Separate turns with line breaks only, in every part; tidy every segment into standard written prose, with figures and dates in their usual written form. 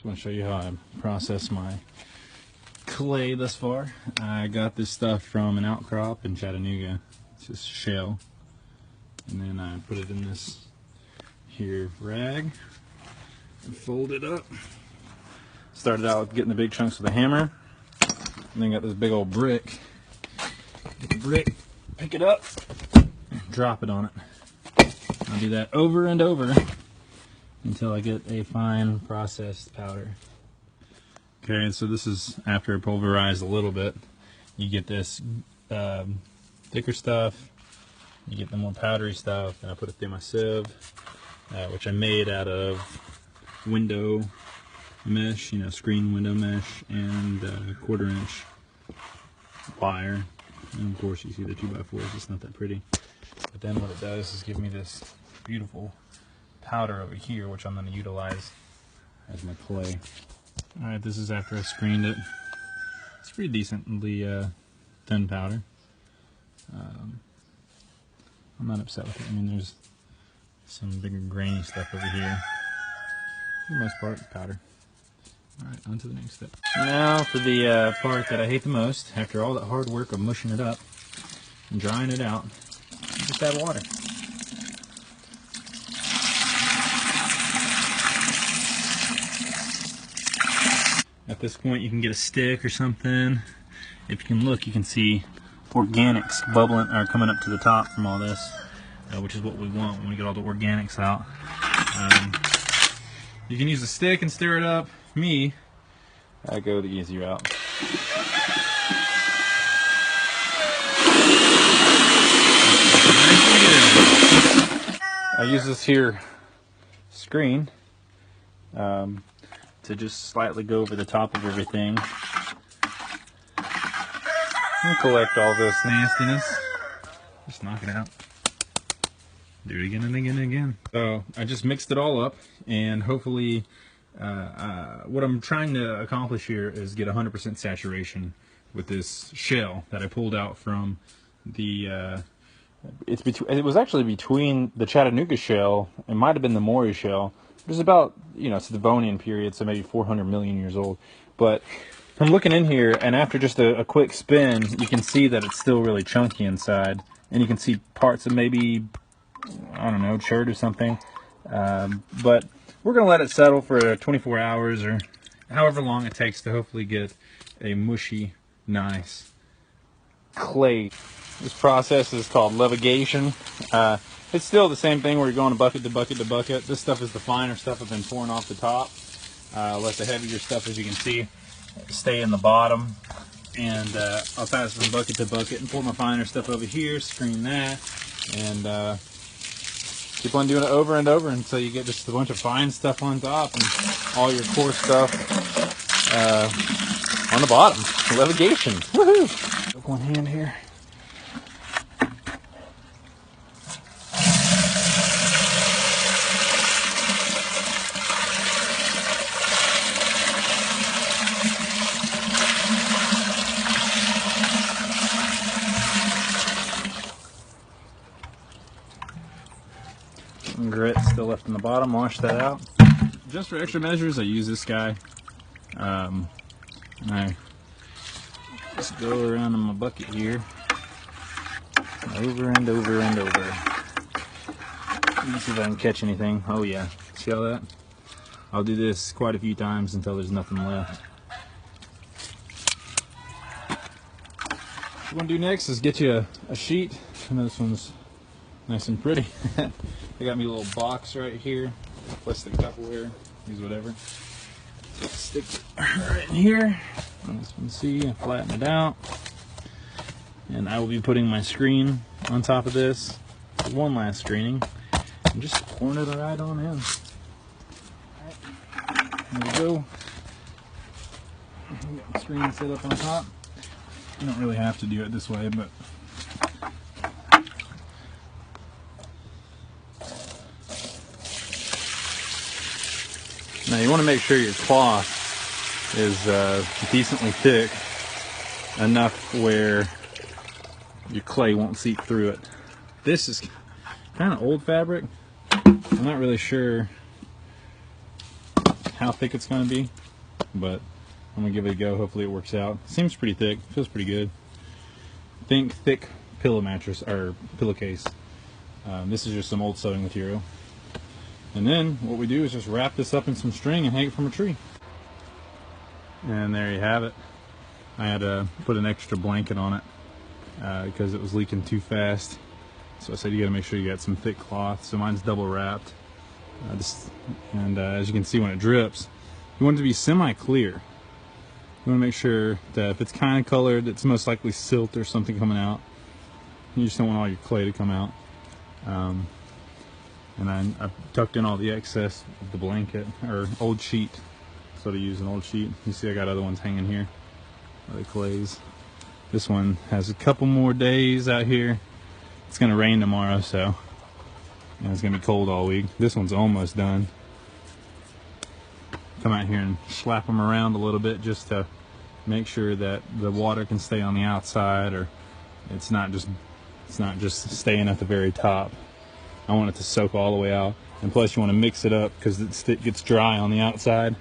Just want to show you how I process my clay thus far. I got this stuff from an outcrop in Chattanooga. It's just shell. And then I put it in this here rag and fold it up. Started out with getting the big chunks with a hammer. And then got this big old brick. Get the brick, pick it up, drop it on it. I'll do that over and over until I get a fine processed powder. Okay, so this is after pulverized a little bit. You get this thicker stuff, you get the more powdery stuff, and I put it through my sieve, which I made out of window mesh, screen window mesh, and 1/4 inch wire. And of course you see the 2x4s, it's not that pretty. But then what it does is give me this beautiful powder over here, which I'm going to utilize as my clay. Alright, this is after I screened it. It's pretty decently thin powder. I'm not upset with it. I mean, there's some bigger grainy stuff over here. For the most part, powder. Alright, on to the next step. Now for the part that I hate the most. After all that hard work of mushing it up and drying it out, you just add water. At this point you can get a stick or something. If you can look, you can see organics bubbling or coming up to the top from all this, which is what we want when we get all the organics out. You can use a stick and stir it up. Me, I go the easy route. I use this here screen to just slightly go over the top of everything and collect all this nastiness. Just knock it out. Do it again and again and again. So I just mixed it all up, and hopefully what I'm trying to accomplish here is get 100% saturation with this shell that I pulled out from the it was actually between the Chattanooga shell, it might have been the Maury shell. It was about, it's the Devonian period, so maybe 400 million years old. But from looking in here, and after just a quick spin, you can see that it's still really chunky inside, and you can see parts of maybe, I don't know, chert or something. But we're going to let it settle for 24 hours or however long it takes to hopefully get a mushy, nice clay. This process is called levigation. It's still the same thing where you're going bucket to bucket to bucket. This stuff is the finer stuff I've been pouring off the top. Let the heavier stuff, as you can see, stay in the bottom. And I'll pass from bucket to bucket and pour my finer stuff over here, screen that, and keep on doing it over and over until you get just a bunch of fine stuff on top and all your coarse stuff on the bottom. Levigation. Woohoo! With one hand here. Grit still left in the bottom. Wash that out. Just for extra measures, I use this guy. And I just go around in my bucket here, over and over and over. Let me see if I can catch anything. Oh yeah, see all that? I'll do this quite a few times until there's nothing left. What I'm going to do next is get you a sheet. I know this one's nice and pretty. They got me a little box right here, plastic Tupperware, use whatever. So stick it right in here. As you can see, I flatten it out. And I will be putting my screen on top of this. One last screening. And just pouring it right on in. Alright, there we go. Got the screen set up on top. You don't really have to do it this way, but now you want to make sure your cloth is decently thick enough where your clay won't seep through it. This is kind of old fabric. I'm not really sure how thick it's going to be, but I'm going to give it a go. Hopefully it works out. Seems pretty thick. Feels pretty good. Think thick pillow mattress or pillowcase. This is just some old sewing material. And then what we do is just wrap this up in some string and hang it from a tree. And there you have it. I had to put an extra blanket on it because it was leaking too fast. So I said you got to make sure you got some thick cloth. So mine's double wrapped. As you can see, when it drips, you want it to be semi-clear. You want to make sure that if it's kind of colored, it's most likely silt or something coming out. You just don't want all your clay to come out. And I tucked in all the excess of the blanket, or old sheet. So to use an old sheet. You see I got other ones hanging here, other clays. This one has a couple more days out here. It's going to rain tomorrow, so it's going to be cold all week. This one's almost done. Come out here and slap them around a little bit just to make sure that the water can stay on the outside, or it's not just staying at the very top. I want it to soak all the way out, and plus you want to mix it up because it gets dry on the outside.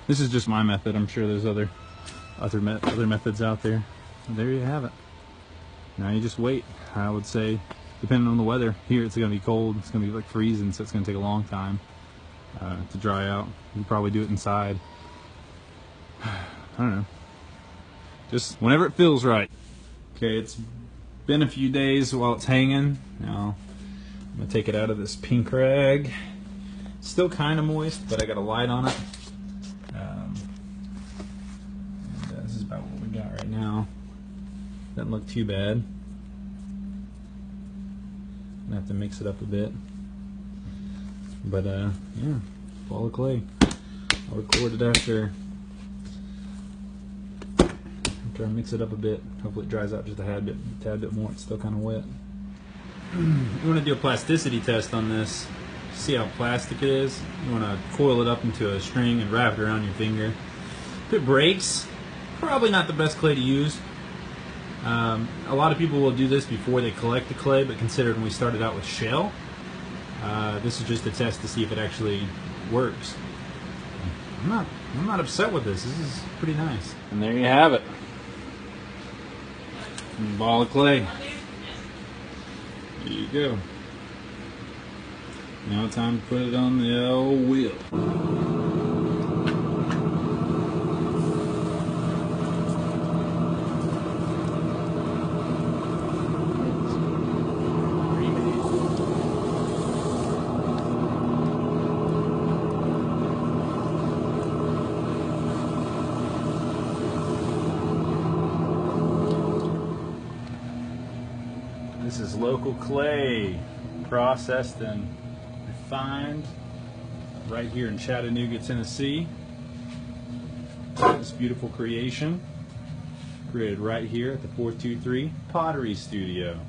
This is just my method. I'm sure there's other methods out there. And there you have it. Now you just wait. I would say, depending on the weather, here it's going to be cold. It's going to be like freezing, so it's going to take a long time to dry out. You can probably do it inside. I don't know. Just whenever it feels right. Okay, it's been a few days while it's hanging. Now I'm going to take it out of this pink rag. Still kind of moist, but I got a light on it. This is about what we got right now. Doesn't look too bad. I'm gonna have to mix it up a bit. But yeah, ball of clay. I'll record it after I mix it up a bit. Hopefully it dries out just a tad bit more. It's still kind of wet. You want to do a plasticity test on this. See how plastic it is. You want to coil it up into a string and wrap it around your finger. If it breaks, probably not the best clay to use. A lot of people will do this before they collect the clay, but considering we started out with shell, this is just a test to see if it actually works. I'm not upset with this. This is pretty nice. And there you have it. A ball of clay. There you go. Now it's time to put it on the old wheel. This is local clay, processed and refined right here in Chattanooga, Tennessee. This beautiful creation created right here at the 423 Pottery Studio.